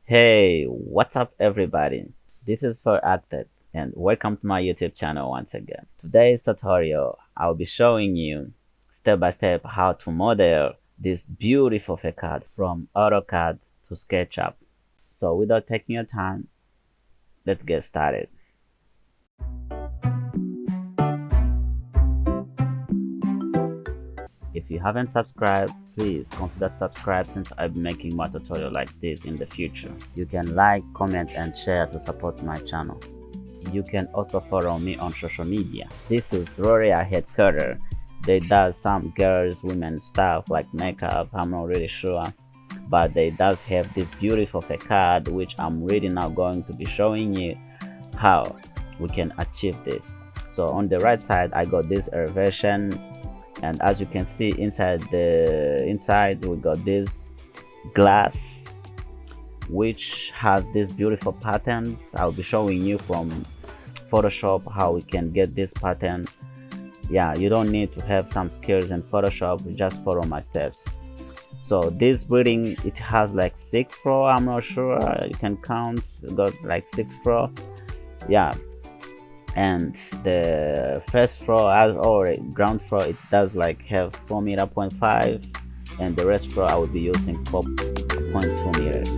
Hey, what's up everybody? This is Phori Architect and welcome to my YouTube channel once again. Today's tutorial, I'll be showing you step by step how to model this beautiful facade from AutoCAD to SketchUp. So without taking your time, let's get started. If you haven't subscribed, please consider subscribe since I'll be making more tutorials like this in the future. You can like, comment and share to support my channel. You can also follow me on social media. This is Phori Headquarter. They does some girls, women stuff like makeup, I'm not really sure. But they does have this beautiful facade which I'm really now going to be showing you how we can achieve this. So on the right side I got this elevation, and as you can see inside we got this glass which has these beautiful patterns. I'll be showing you from Photoshop how we can get this pattern. Yeah, you don't need to have some skills in Photoshop, just follow my steps. So this building, it has like 6 floors, I'm not sure, you can count, got like 6 floors. Yeah, and the first floor or ground floor, it does like have 4.5 meters, and the rest floor I will be using 4.2 meters.